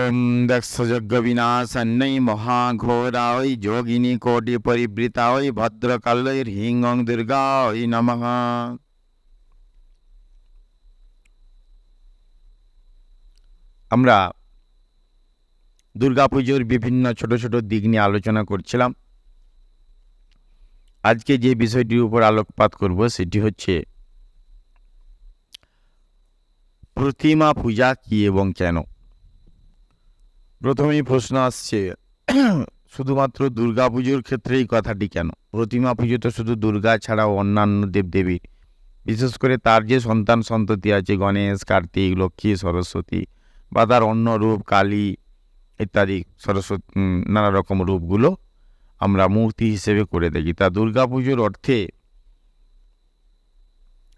ওম দক্ষযজ্ঞ বিনাশন্যৈ মহাঘোরায় যোগিনী কোটি পরিবৃতায় ভদ্রকালৈর হিং দুর্গায় নমঃ। আমরা দুর্গাপুজোর বিভিন্ন ছোট ছোট দিক নিয়ে আলোচনা করছিলাম। আজকে যে বিষয়টির উপর আলোকপাত করব সেটি হচ্ছে প্রতিমা পূজা কি এবং কেন। প্রথমেই প্রশ্ন আসছে, শুধুমাত্র দুর্গাপুজোর ক্ষেত্রে এই কথাটি কেন? প্রতিমা পুজো তো শুধু দুর্গা ছাড়াও অন্যান্য দেবদেবী, বিশেষ করে তার যে সন্তান সন্ততি আছে, গণেশ, কার্তিক, লক্ষ্মী, সরস্বতী বা তার অন্য রূপ কালী ইত্যাদি, সরস্বতী নানা রকম রূপগুলো আমরা মূর্তি হিসেবে করে দেখি। তা দুর্গাপুজোর অর্থে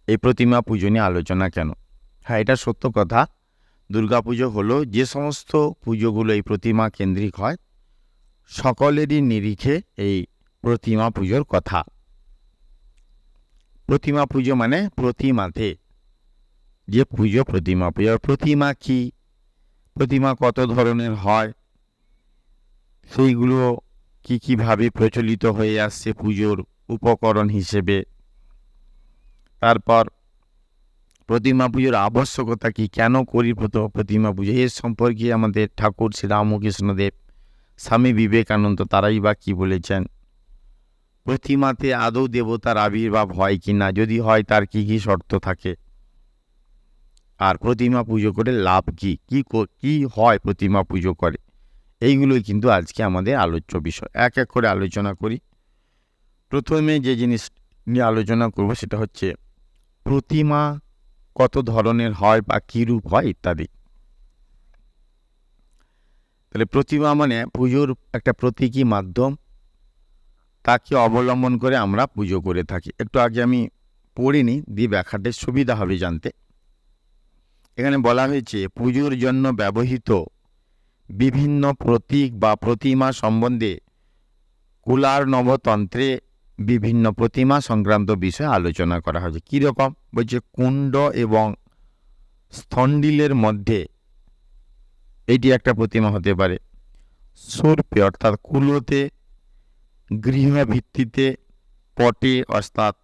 এই প্রতিমা পুজো নিয়ে আলোচনা কেন? হ্যাঁ, এটা সত্য কথা। দুর্গাপুজো হলো যে সমস্ত পুজোগুলো এই প্রতিমা কেন্দ্রিক হয়, সকলেরই নিরিখে এই প্রতিমা পুজোর কথা। প্রতিমা পুজো মানে প্রতিমাতে যে পুজো, প্রতিমা পুজো। প্রতিমা কি, প্রতিমা কত ধরনের হয়, সেইগুলো কিভাবে প্রচলিত হয়ে আসছে পুজোর উপকরণ হিসেবে। তারপর প্রতিমা পুজোর আবশ্যকতা কি, কেন করি প্রতিমা পুজো, এর সম্পর্কে আমাদের ঠাকুর শ্রী রামকৃষ্ণদেব, স্বামী বিবেকানন্দ তারাই বা কি বলেছেন। প্রতিমাতে আদৌ দেবতার আবির্ভাব হয় কি না, যদি হয় তার কি কি শর্ত থাকে, আর প্রতিমা পুজো করে লাভ কি, কি হয় প্রতিমা পুজো করে, এইগুলোই কিন্তু আজকে আমাদের আলোচ্য বিষয়। এক এক করে আলোচনা করি। প্রথমে যে জিনিস নিয়ে আলোচনা করব সেটা হচ্ছে প্রতিমা কত ধরনের হয় বা কী রূপ হয় ইত্যাদি। তাহলে প্রতিমা মানে পুজোর একটা প্রতীকী মাধ্যম, তাকে অবলম্বন করে আমরা পুজো করে থাকি। একটু আগে আমি পড়িনি, দিয়ে ব্যাখ্যাটা সুবিধা হবে জানতে। এখানে বলা হয়েছে পুজোর জন্য ব্যবহৃত বিভিন্ন প্রতীক বা প্রতিমা সম্বন্ধে কুলার নবতন্ত্রে বিভিন্ন প্রতিমা সংক্রান্ত বিষয়ে আলোচনা করা হয়েছে। কীরকম বলছে, কুণ্ড এবং স্থণ্ডিলের মধ্যে এটি একটা প্রতিমা হতে পারে। সর্পে অর্থাৎ কুলোতে, গৃহভিত্তিতে, পটে অর্থাৎ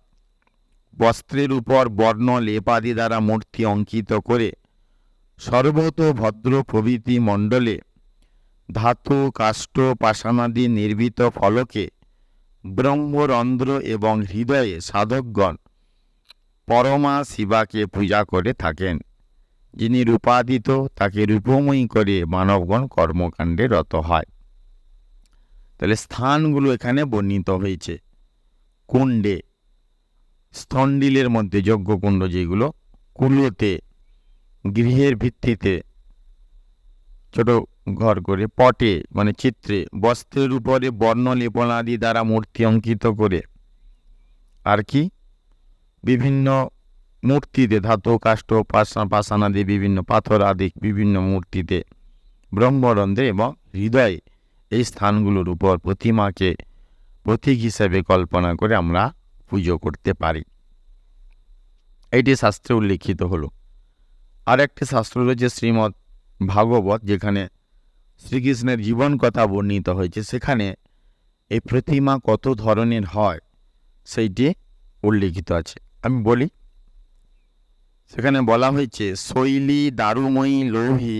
বস্ত্রের উপর বর্ণ লেপাদি দ্বারা মূর্তি অঙ্কিত করে, সর্বত ভদ্র প্রভৃতি মণ্ডলে ধাতু কাষ্ঠ পাষাণাদি নির্মিত ফলকে ব্রহ্মরন্ধ্র এবং হৃদয়ে সাধকগণ পরমা শিবাকে পূজা করে থাকেন। যিনি রূপাদিত তাকে রূপময়ী করে মানবগণ কর্মকাণ্ডে রত হয়। তাহলে স্থানগুলো এখানে বর্ণিত হয়েছে। কুণ্ডে, স্থণ্ডিলের মধ্যে যজ্ঞকুণ্ড যেগুলো, কুলোতে গৃহের ভিত্তিতে ছোট ঘর করে, পটে মানে চিত্রে, বস্ত্রের উপরে বর্ণ লেপনাদি দ্বারা মূর্তি অঙ্কিত করে, আর কি বিভিন্ন মূর্তিতে ধাতু কাষ্ঠ পাষাণাদি বিভিন্ন পাথর আদি বিভিন্ন মূর্তিতে, ব্রহ্মরন্ধ্রে এবং হৃদয়ে, এই স্থানগুলোর উপর প্রতিমাকে প্রতীক হিসেবে কল্পনা করে আমরা পুজো করতে পারি। এটি শাস্ত্রে উল্লিখিত হলো। আর একটি শাস্ত্র রয়েছে শ্রীমদ্ ভাগবত, যেখানে শ্রীকৃষ্ণের জীবন কথা বর্ণিত হয়েছে। সেখানে এই প্রতিমা কত ধরনের হয় সেইটি উল্লিখিত আছে। আমি বলি, সেখানে বলা হয়েছে শৈলী দারুময়ী লৌহী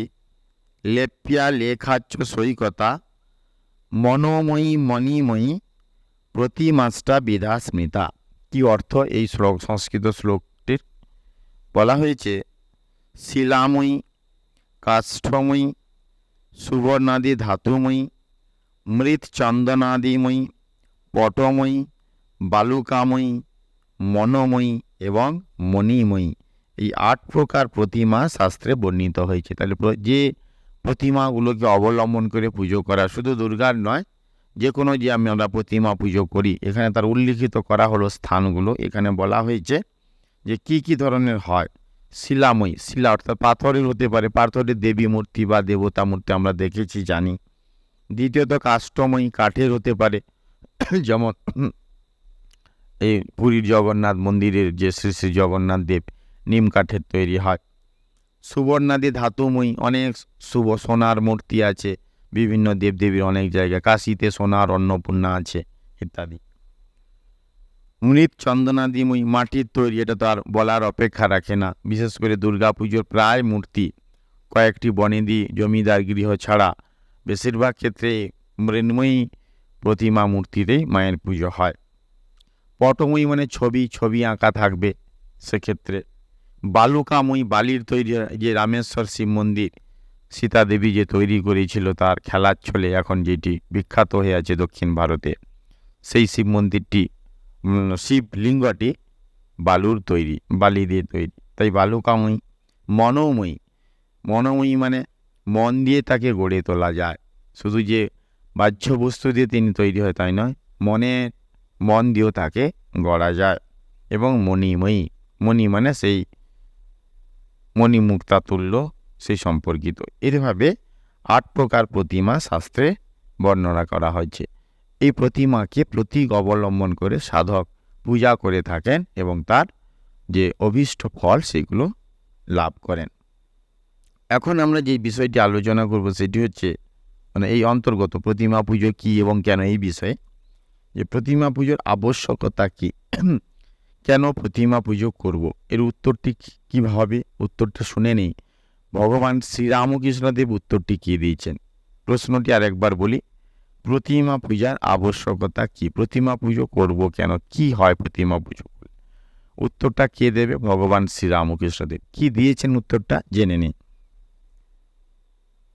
লেপ্যা লেখাচ্ছ সৈকতা মনোময়ী মণিময়ী প্রতিমাষ্টা বিধা স্মৃতা। কি অর্থ এই শ্লোক, সংস্কৃত শ্লোকটির? বলা হয়েছে শিলাময়ী, কাষ্ঠময়ী, সুবর্ণাদি ধাতুময়ী, মৃৎ চন্দনাদিময়ী, পটময়ী, বালুকাময়ী, মনোময়ী এবং মণিময়ী, এই 8 প্রকার প্রতিমা শাস্ত্রে বর্ণিত হয়েছে। তাহলে যে প্রতিমাগুলোকে অবলম্বন করে পুজো করা, শুধু দুর্গার নয়, যে কোনো যে আমরা প্রতিমা পুজো করি, এখানে তার উল্লিখিত করা হলো স্থানগুলো। এখানে বলা হয়েছে যে কি ধরনের হয়। শিলাময়ী, শিলা অর্থাৎ পাথরের হতে পারে, পাথরের দেবী মূর্তি বা দেবতা মূর্তি আমরা দেখেছি জানি। দ্বিতীয়ত কাষ্ঠময়ী, কাঠের হতে পারে, যেমন এই পুরীর জগন্নাথ মন্দিরের যে শ্রী শ্রী জগন্নাথ দেব নিম কাঠের তৈরি হয়। সুবর্ণাদি ধাতুময়ী অনেক শুভ সোনার মূর্তি আছে বিভিন্ন দেবদেবীর অনেক জায়গায়, কাশীতে সোনার অন্নপূর্ণা আছে ইত্যাদি। মৃৎ চন্দনাদিময়ী মাটির তৈরি, এটা তো আর বলার অপেক্ষা রাখে না। বিশেষ করে দুর্গাপুজোর প্রায় মূর্তি কয়েকটি বনেদি জমিদার গৃহ ছাড়া বেশিরভাগ ক্ষেত্রে মৃন্ময়ী প্রতিমা মূর্তিতেই মায়ের পুজো হয়। পটময়ী মানে ছবি আঁকা থাকবে সেক্ষেত্রে। বালুকাময়ী বালির তৈরি, যে রামেশ্বর শিব মন্দির সীতা দেবী যে তৈরি করেছিল তার খেলার ছলে এখন যেটি বিখ্যাত হয়ে আছে দক্ষিণ ভারতে, সেই শিব মন্দিরটি শিবলিঙ্গটি বালুর তৈরি, বালি দিয়ে তৈরি, তাই বালুকাময়ী। মনোময়ী মানে মন দিয়ে তাকে গড়ে তোলা যায়, শুধু যে বাহ্য বস্তু দিয়ে তিনি তৈরি হয় তাই নয়, মন দিয়েও তাকে গড়া যায়। এবং মণি মানে সেই মণিমুক্তা তুল্য, সেই সম্পর্কিত। এভাবে 8 প্রকার প্রতিমা শাস্ত্রে বর্ণনা করা হয়েছে। এই প্রতিমাকে প্রতীক অবলম্বন করে সাধক পূজা করে থাকেন এবং তার যে অভীষ্ট ফল সেগুলো লাভ করেন। এখন আমরা যে বিষয়টি আলোচনা করব সেটি হচ্ছে মানে এই অন্তর্গত প্রতিমা পুজো কী এবং কেন, এই বিষয়ে যে প্রতিমা পুজোর আবশ্যকতা কী, কেন প্রতিমা পুজো করব, এর উত্তরটি কীভাবে, উত্তরটা শুনে নেই। ভগবান শ্রীরামকৃষ্ণদেব উত্তরটি কী দিয়েছেন। প্রশ্নটি আরেকবার বলি, প্রতিমা পূজার আবশ্যকতা কী, প্রতিমা পুজো করব কেন, কি হয় প্রতিমা পুজো করলে, উত্তরটা কে দেবে? ভগবান শ্রীরামকৃষ্ণদেব। কি দিয়েছেন উত্তরটা জেনে নিন।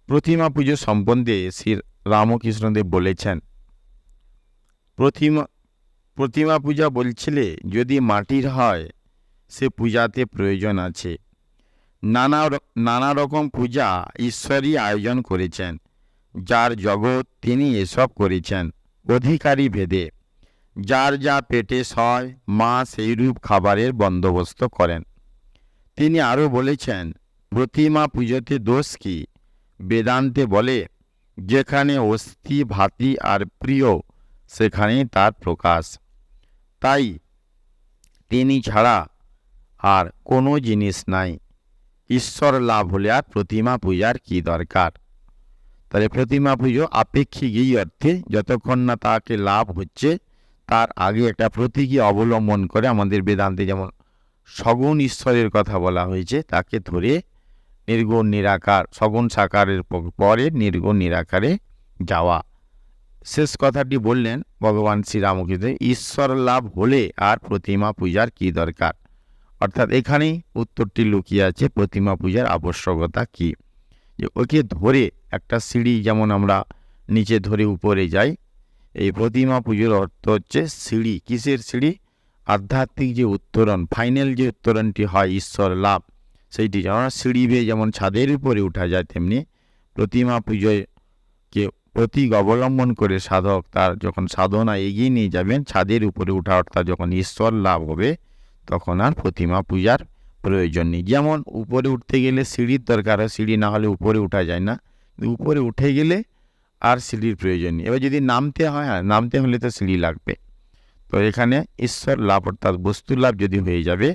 প্রতিমা পুজো সম্বন্ধে শ্রী রামকৃষ্ণদেব বলেছেন, প্রতিমা পূজা বলছিলে যদি মাটির হয় সে পূজাতে প্রয়োজন আছে। নানা রকম পূজা ঈশ্বরই আয়োজন করেছেন, যার জগৎ তিনি এসব করেছেন অধিকারী ভেদে। যার যা পেটে সয় মা সেইরূপ খাবারের বন্দোবস্ত করেন। তিনি আরও বলেছেন, প্রতিমা পুজোতে দোষ কি? বেদান্তে বলে, যেখানে অস্থি ভাতি আর প্রিয় সেখানেই তার প্রকাশ। তাই তিনি ছাড়া আর কোনো জিনিস নাই। ঈশ্বর লাভ হলে আর প্রতিমা পূজার কি দরকার? তাহলে প্রতিমা পুজো আপেক্ষিক এই অর্থে, যতক্ষণ না তাকে লাভ হচ্ছে তার আগে একটা প্রতীকী অবলম্বন করে। আমাদের বেদান্তে যেমন সগুণ ঈশ্বরের কথা বলা হয়েছে, তাকে ধরে নির্গুণ নিরাকার, সগুণ সাকারের পরে নির্গুণ নিরাকারে যাওয়া। শেষ কথাটি বললেন ভগবান শ্রীরামকৃষ্ণ, ঈশ্বর লাভ হলে আর প্রতিমা পূজার কি দরকার। অর্থাৎ এখানেই উত্তরটি লুকিয়ে আছে, প্রতিমা পূজার আবশ্যকতা কি। যে ওকে ধরে একটা সিঁড়ি যেমন আমরা নিচে ধরে উপরে যাই, এই প্রতিমা পুজোর অর্থ হচ্ছে সিঁড়ি। কিসের সিঁড়ি? আধ্যাত্মিক যে উত্তরণ, ফাইনাল যে উত্তরণটি হয় ঈশ্বর লাভ, সেইটি যেমন সিঁড়ি বেয়ে যেমন ছাদের উপরে উঠা যায়, তেমনি প্রতিমা পুজোকে প্রতীক অবলম্বন করে সাধক তার যখন সাধনা এগিয়ে নিয়ে যাবেন, ছাদের উপরে উঠা অর্থাৎ যখন ঈশ্বর লাভ হবে তখন আর প্রতিমা পূজার প্রয়োজন নেই। যেমন উপরে উঠতে গেলে সিঁড়ির দরকার হয়, সিঁড়ি না হলে উপরে উঠা যায় না, উপরে উঠে গেলে আর সিঁড়ির প্রয়োজন নেই। এবার যদি নামতে হয়, নামতে হলে তো সিঁড়ি লাগবে। তো এখানে ঈশ্বর লাভ অর্থাৎ বস্তু লাভ যদি হয়ে যাবে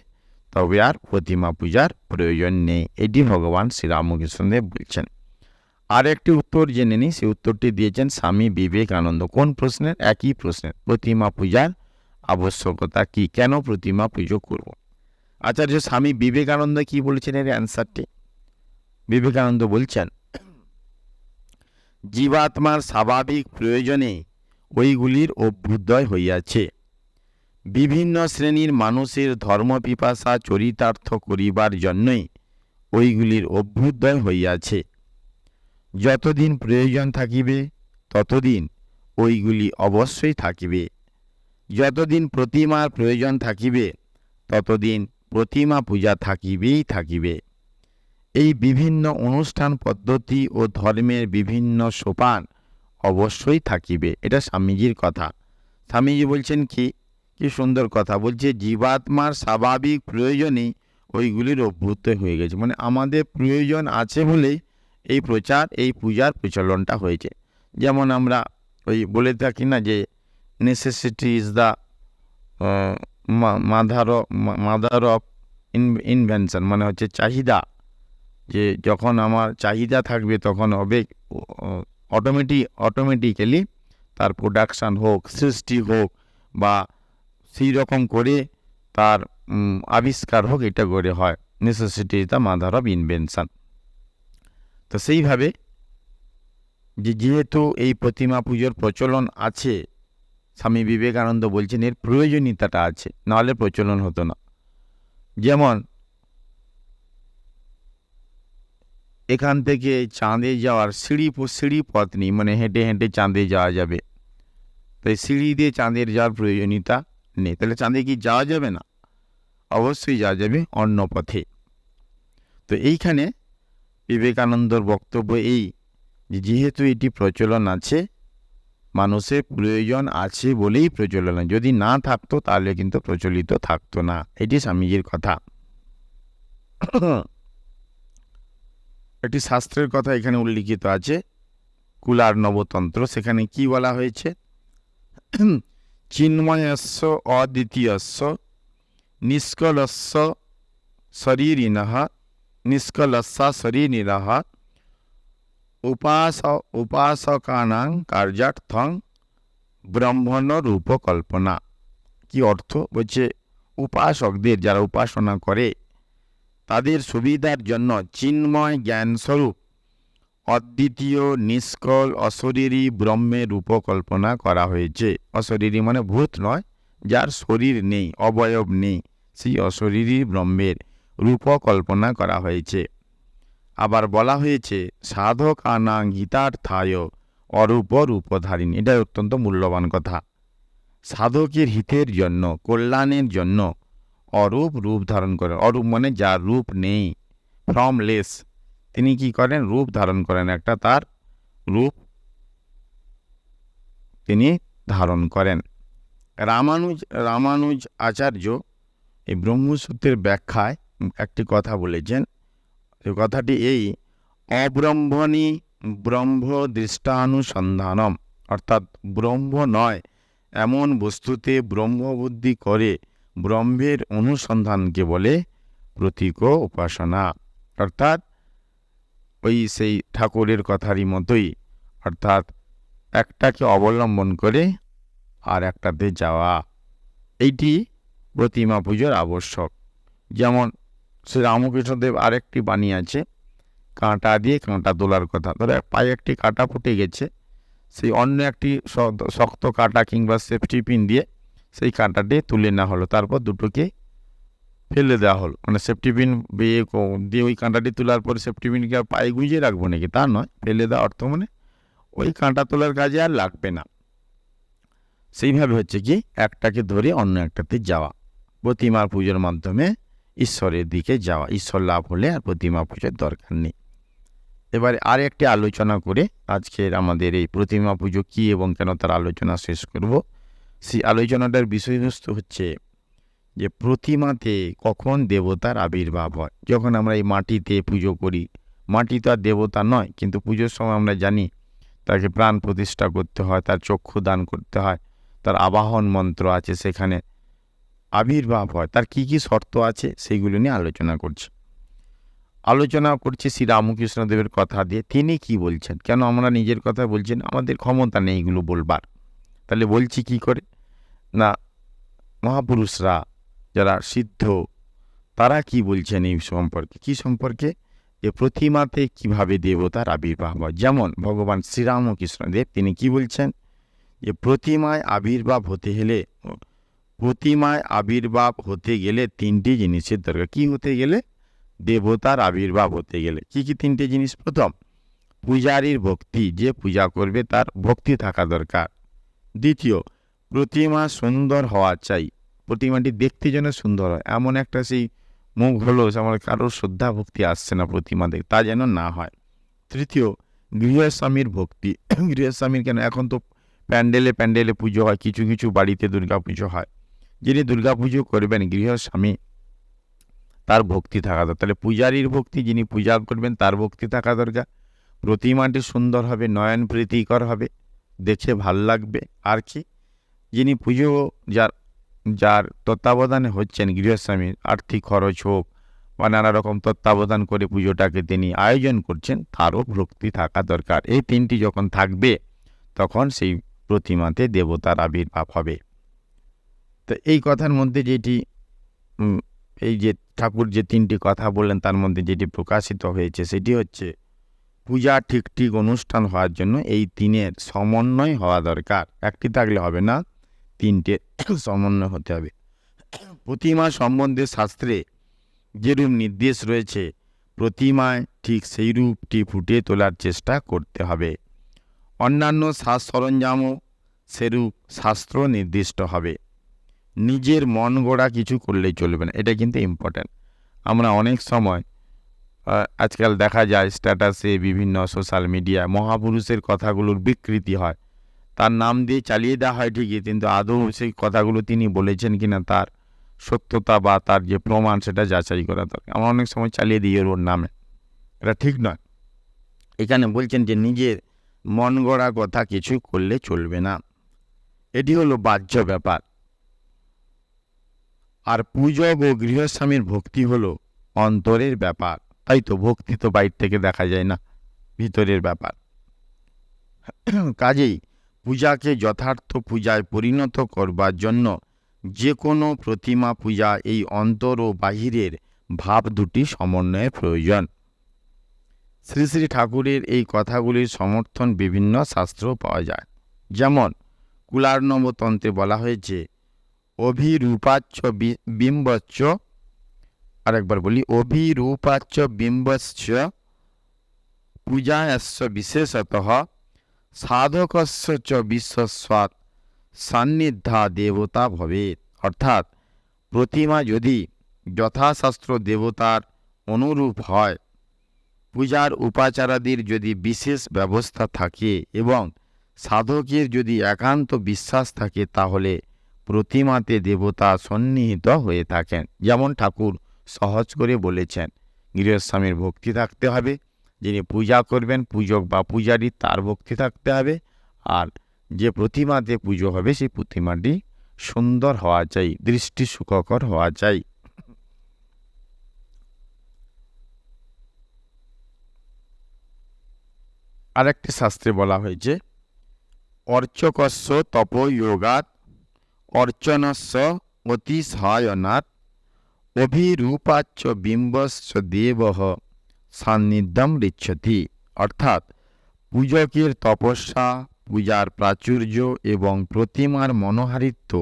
তবে আর প্রতিমা পূজার প্রয়োজন নেই। এটি ভগবান শ্রীরামকৃষ্ণদেব বলছেন। আর একটি উত্তর জেনে নিই, সেই উত্তরটি দিয়েছেন স্বামী বিবেকানন্দ। কোন প্রশ্নের? একই প্রশ্নের, প্রতিমা পূজার আবশ্যকতা কি, কেন প্রতিমা পুজো করব। আচার্য স্বামী বিবেকানন্দ কি বলেছেন এর অ্যান্সারটি? বিবেকানন্দ বলছেন, জীবাত্মার স্বাভাবিক প্রয়োজনে ওইগুলির অভ্যুদয় হইয়াছে। বিভিন্ন শ্রেণীর মানুষের ধর্মপিপাসা চরিতার্থ করিবার জন্যই ওইগুলির অভ্যুদয় হইয়াছে। যতদিন প্রয়োজন থাকিবে ততদিন ওইগুলি অবশ্যই থাকিবে। যতদিন প্রতিমার প্রয়োজন থাকিবে ততদিন প্রতিমা পূজা থাকিবেই থাকিবে। এই বিভিন্ন অনুষ্ঠান পদ্ধতি ও ধর্মের বিভিন্ন সোপান অবশ্যই থাকিবে। এটা স্বামীজির কথা। স্বামীজি বলছেন কি সুন্দর কথা বলছে, জীবাত্মার স্বাভাবিক প্রয়োজনেই ওইগুলির অভ্যুত হয়ে গেছে। মানে আমাদের প্রয়োজন আছে বলেই এই পূজার প্রচলনটা হয়েছে। যেমন আমরা ওই বলে থাকি না যে necessity is the mother of invention, মানে হচ্ছে চাহিদা যে যখন আমার চাহিদা থাকবে তখন হবে অটোমেটিক্যালি তার প্রোডাকশান হোক, সৃষ্টি হোক বা সেই রকম করে তার আবিষ্কার হোক, এটা করে হয়। Necessity is the mother of invention. তো সেইভাবে যেহেতু এই প্রতিমা পুজোর প্রচলন আছে, স্বামী বিবেকানন্দ বলছেন এর প্রয়োজনীয়তাটা আছে, নাহলে প্রচলন হতো না। যেমন এখান থেকে চাঁদে যাওয়ার সিঁড়ি পথ নেই, মানে হেঁটে হেঁটে চাঁদে যাওয়া যাবে, তাই সিঁড়ি দিয়ে চাঁদের যাওয়ার প্রয়োজনীয়তা নেই। তাহলে চাঁদে কি যাওয়া যাবে না? অবশ্যই যাওয়া যাবে অন্য পথে। তো এইখানে বিবেকানন্দর বক্তব্য এই যে যেহেতু এটি প্রচলন আছে, মানুষের প্রয়োজন আছে বলেই প্রচলন, যদি না থাকতো তাহলে কিন্তু প্রচলিত থাকতো না। এটি স্বামীজির কথা। একটি শাস্ত্রের কথা এখানে উল্লিখিত আছে, কুলার নবতন্ত্র। সেখানে কি বলা হয়েছে? চিন্ময়স্য অদ্বিতীয়স্য নিষ্কলস্য শরীরিণঃ নিষ্কলস্যা শরীরিণঃ উপাসকানাং কার্যার্থং ব্রহ্মণ রূপকল্পনা। কি অর্থ? বলছে উপাসকদের, যারা উপাসনা করে তাদের সুবিধার জন্য চিন্ময় জ্ঞানস্বরূপ অদ্বিতীয় নিষ্কল অশরীরী ব্রহ্মের রূপকল্পনা করা হয়েছে। অশরীরী মানে ভূত নয়, যার শরীর নেই, অবয়ব নেই, সেই অশরীরী ব্রহ্মের রূপকল্পনা করা হয়েছে। আবার বলা হয়েছে সাধকানাং হিতার্থায় অরূপ রূপধারিণী। এটা অত্যন্ত মূল্যবান কথা। সাধকের হিতের জন্য, কল্যাণের জন্য অরূপ রূপ ধারণ করেন। অরূপ মানে যার রূপ নেই, ফর্মলেস, তিনি কি করেন? রূপ ধারণ করেন, একটা তার রূপ তিনি ধারণ করেন। রামানুজ আচার্য এই ব্রহ্মসূত্রের ব্যাখ্যায় একটি কথা বলেছেন। এই কথাটি এই: অব্রহ্মণী ব্রহ্ম দৃষ্টানুসন্ধানম, অর্থাৎ ব্রহ্ম নয় এমন বস্তুতে ব্রহ্মবুদ্ধি করে ব্রহ্মের অনুসন্ধানকে বলে প্রতীক উপাসনা। অর্থাৎ ওই সেই ঠাকুরের কথারই মতোই, অর্থাৎ একটাকে অবলম্বন করে আর একটাতে যাওয়া, এইটি প্রতিমা পুজোর আবশ্যক। যেমন শ্রী রামকৃষ্ণদেব আরেকটি বাণী আছে, কাঁটা দিয়ে কাঁটা তোলার কথা। ধরো পায়ে একটি কাঁটা ফুটে গেছে, সেই অন্য একটি শক্ত কাঁটা কিংবা সেফটি পিন দিয়ে সেই কাঁটাটি তুলে নেওয়া হলো, তারপর দুটোকে ফেলে দেওয়া হলো। মানে সেফটি পিন দিয়ে ওই কাঁটাটি তোলার পর সেফটি পিনকে পায়ে গুঁজে রাখবো নাকি? তা নয়, ফেলে দেওয়া অর্থ মানে ওই কাঁটা তোলার কাজে আর লাগবে না। সেইভাবে হচ্ছে কি একটাকে ধরে অন্য একটাতে যাওয়া, প্রতিমার পুজোর মাধ্যমে ঈশ্বরের দিকে যাওয়া। ঈশ্বর লাভ হলে আর প্রতিমা পুজোর দরকার নেই। এবারে আর একটি আলোচনা করে আজকের আমাদের এই প্রতিমা পুজো কী এবং কেন তার আলোচনা শেষ করব। সেই আলোচনাটার বিষয়বস্তু হচ্ছে যে প্রতিমাতে কখন দেবতার আবির্ভাব হয়। যখন আমরা এই মাটিতে পুজো করি, মাটি তো আর দেবতা নয়, কিন্তু পুজোর সময় আমরা জানি তাকে প্রাণ প্রতিষ্ঠা করতে হয়, তার চক্ষু দান করতে হয়, তার আবাহন মন্ত্র আছে, সেখানে আবির্ভাব হয়। তার কি কি শর্ত আছে সেইগুলো নিয়ে আলোচনা করছে শ্রী রামকৃষ্ণদেবের কথা দিয়ে। তিনি কি বলছেন? কেন আমরা নিজের কথা বলছেন? আমাদের ক্ষমতা নেই এগুলো বলবার, তাহলে বলছি কি করে? না, মহাপুরুষরা যারা সিদ্ধ, তারা কি বলছেন এই সম্পর্কে? কি সম্পর্কে? যে প্রতিমাতে কিভাবে দেবতার আবির্ভাব হয়। যেমন ভগবান শ্রীরামকৃষ্ণদেব তিনি কি বলছেন? যে প্রতিমায় আবির্ভাব হতে গেলে তিনটি জিনিসের দরকার। কি হতে গেলে? দেবতার আবির্ভাব হতে গেলে কি কি তিনটে জিনিস? প্রথম, পূজারীর ভক্তি, যে পূজা করবে তার ভক্তি থাকা দরকার। দ্বিতীয়, প্রতিমা সুন্দর হওয়া চাই, প্রতিমাটি দেখতে যেন সুন্দর হয়, এমন একটা সেই মুখ হলো আমার কারোর শ্রদ্ধা ভক্তি আসছে না প্রতিমা দেখে, তা যেন না হয়। তৃতীয়, গৃহস্বামীর ভক্তি। গৃহস্বামীর কেন, এখন তো প্যান্ডেলে পুজো হয়, কিছু কিছু বাড়িতে দুর্গা পুজো হয়। যিনি দুর্গা পুজো করবেন গৃহস্বামী, তার ভক্তি থাকা দরকার। তাহলে পূজারীর ভক্তি, যিনি পূজা করবেন তার ভক্তি থাকা দরকার। প্রতিমাটি সুন্দর হবে, নয়ন প্রীতিকর হবে, দেখে ভাল লাগবে। আর কি? যিনি পুজো যার তত্ত্বাবধানে হচ্ছেন গৃহস্বামীর, আর্থিক খরচ হোক বা নানা রকম তত্ত্বাবধান করে পুজোটাকে তিনি আয়োজন করছেন, তারও ভক্তি থাকা দরকার। এই তিনটি যখন থাকবে তখন সেই প্রতিমাতে দেবতার আবির্ভাব হবে। তো এই কথার মধ্যে যেটি এই যে ঠাকুর যে তিনটি কথা বললেন তার মধ্যে যেটি প্রকাশিত হয়েছে সেটি হচ্ছে পূজা ঠিক ঠিক অনুষ্ঠান হওয়ার জন্য এই তিনের সমন্বয় হওয়া দরকার। একটি থাকলে হবে না, তিনটে সমন্বয় হতে হবে। প্রতিমা সম্বন্ধে শাস্ত্রে যেরূপ নির্দেশ রয়েছে, প্রতিমায় ঠিক সেই রূপটি ফুটিয়ে তোলার চেষ্টা করতে হবে। অন্যান্য সাজ সরঞ্জামও সেরূপ শাস্ত্র নির্দিষ্ট হবে। নিজের মন গড়া কিছু করলেই চলবে না, এটা কিন্তু ইম্পর্ট্যান্ট। আমরা অনেক সময় আজকাল দেখা যায় স্ট্যাটাসে, বিভিন্ন সোশ্যাল মিডিয়া মহাপুরুষের কথাগুলোর বিকৃতি হয়, তার নাম দিয়ে চালিয়ে দেওয়া হয় ঠিকই, কিন্তু আদৌ সেই কথাগুলো তিনি বলেছেন কিনা তার সত্যতা বা তার যে প্রমাণ সেটা যাচাই করা দরকার। আমরা অনেক সময় চালিয়ে দিই ওর নামে, এটা ঠিক নয়। এখানে বলছেন যে নিজের মন গড়া কথা কিছু করলে চলবে না, এটি হলো বাহ্য ব্যাপার। আর পূজক ও গৃহস্বামীর ভক্তি হলো অন্তরের ব্যাপার। তাই তো, ভক্তি তো বাইরে থেকে দেখা যায় না, ভিতরের ব্যাপার। কাজেই পূজাকে যথার্থ পূজায় পরিণত করবার জন্য যে কোনো প্রতিমা পূজা এই অন্তর ও বাহিরের ভাব দুটি সমন্বয়ের প্রয়োজন। শ্রী শ্রী ঠাকুরের এই কথাগুলির সমর্থন বিভিন্ন শাস্ত্র পাওয়া যায়। যেমন কুলার্ণবতন্ত্রে বলা হয়েছে, অভিরূপাচ্য বিম্বচ্চ, আরেকবার বলি, অভিরূপাচ্য বিম্বচ্চ পূজায়স্য বিশেষতঃ সাধকস্য চ বিশ্বস্বাৎ সান্নিধ্যা দেবতা ভবেৎ। অর্থাৎ প্রতিমা যদি যথাশাস্ত্র দেবতার অনুরূপ হয়, পূজার উপাচারাদির যদি বিশেষ ব্যবস্থা থাকে এবং সাধকের যদি একান্ত বিশ্বাস থাকে, তাহলে প্রতিমাতে দেবতা সন্নিহিত হয়ে থাকেন। যেমন ঠাকুর সহজ করে বলেছেন, গৃহস্বামীর ভক্তি থাকতে হবে, যিনি পূজা করবেন পূজক বা পূজারী তার ভক্তি থাকতে হবে, আর যে প্রতিমাতে পুজো হবে সেই প্রতিমাটি সুন্দর হওয়া চাই, দৃষ্টি সুখকর হওয়া চাই। আরেকটি শাস্ত্রে বলা হয়েছে, অর্চকস্য তপয়োগাৎ অর্চনস্য অতিশায়নাৎ অভিরূপাচ্য বিম্বস্য দেবঃ সান্নিধ্যম ঋচ্ছতি। অর্থাৎ পূজকের তপস্যা, পূজার প্রাচুর্য এবং প্রতিমার মনোহারিত্ব,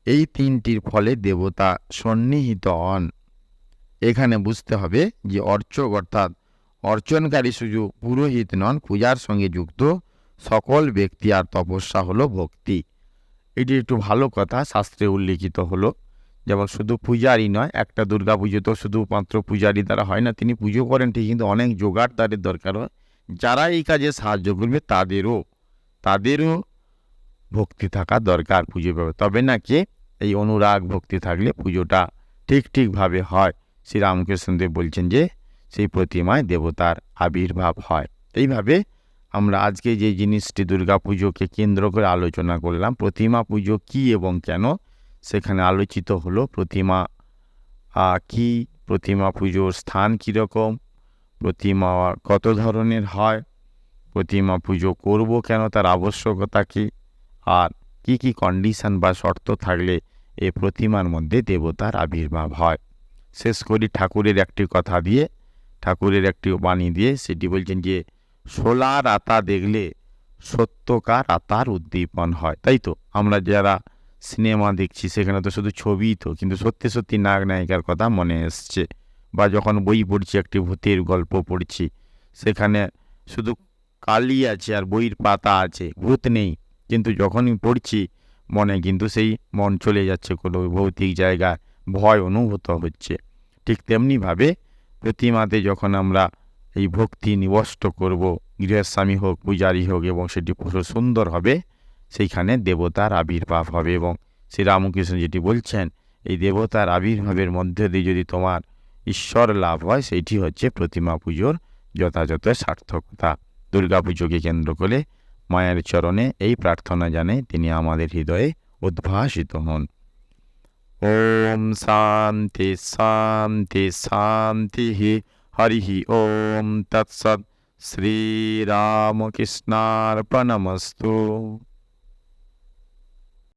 এই তিনটির ফলে দেবতা সন্নিহিত হন। এখানে বুঝতে হবে যে অর্চক অর্থাৎ অর্চনকারী শুধু পুরোহিত নন, পূজার সঙ্গে যুক্ত সকল ব্যক্তি, আর তপস্যা হলো ভক্তি। এটি একটু ভালো কথা শাস্ত্রে উল্লিখিত হলো। যেমন শুধু পূজারই নয়, একটা দুর্গা পুজো তো শুধুমাত্র পূজারই দ্বারা হয় না, তিনি পুজো করেন ঠিক, কিন্তু অনেক জোগাড়দারের দরকার হয়, যারা এই কাজে সাহায্য করবে তাদেরও ভক্তি থাকা দরকার পুজো পাবে, তবে না কি এই অনুরাগ ভক্তি থাকলে পুজোটা ঠিকভাবে হয়। শ্রী রামকৃষ্ণদেব বলছেন যে সেই প্রতিমায় দেবতার আবির্ভাব হয়। এইভাবে আমরা আজকে যে জিনিসটি দুর্গা পুজোকে কেন্দ্র করে আলোচনা করলাম, প্রতিমা পুজো কি এবং কেন, সেখানে আলোচিত হলো প্রতিমা কি, প্রতিমা পুজোর স্থান কীরকম, প্রতিমা কত ধরনের হয়, প্রতিমা পুজো করব কেন, তার আবশ্যকতা কী, আর কি কি কন্ডিশন বা শর্ত থাকলে এই প্রতিমার মধ্যে দেবতার আবির্ভাব হয়। শেষ করি ঠাকুরের একটি কথা দিয়ে, ঠাকুরের একটি বাণী দিয়ে। সেটি বলছেন যে সোলার আতা দেখলে সত্যকার আতার উদ্দীপন হয়। তাই তো, আমরা যারা সিনেমা দেখছি সেখানে তো শুধু ছবিই তো, কিন্তু সত্যি সত্যি নায়ক নায়িকার কথা মনে এসছে। বা যখন বই পড়ছি, একটি ভূতের গল্প পড়ছি, সেখানে শুধু কালি আছে আর বইয়ের পাতা আছে, ভূত নেই, কিন্তু যখনই পড়ছি মনে কিন্তু সেই মন চলে যাচ্ছে কোনো ভৌতিক জায়গায়, ভয় অনুভূত হচ্ছে। ঠিক তেমনিভাবে প্রতিমাতে যখন আমরা এই ভক্তি নিবষ্ট করব, গৃহস্বামী হোক পূজারী হোক, এবং সেটি পুরো সুন্দর হবে, সেইখানে দেবতার আবির্ভাব হবে। এবং শ্রীরামকৃষ্ণ যেটি বলছেন, এই দেবতার আবির্ভাবের মধ্যে দিয়ে যদি তোমার ঈশ্বর লাভ হয়, সেইটি হচ্ছে প্রতিমা পুজোর যথাযথ সার্থকতা। দুর্গা পুজোকে কেন্দ্র করে মায়ের চরণে এই প্রার্থনা জানে তিনি আমাদের হৃদয়ে উদ্ভাসিত হন। ওম শান্তি শান্তি শান্তি। হরি ওম তৎসৎ। শ্রীরামকৃষ্ণার্পণমস্তু।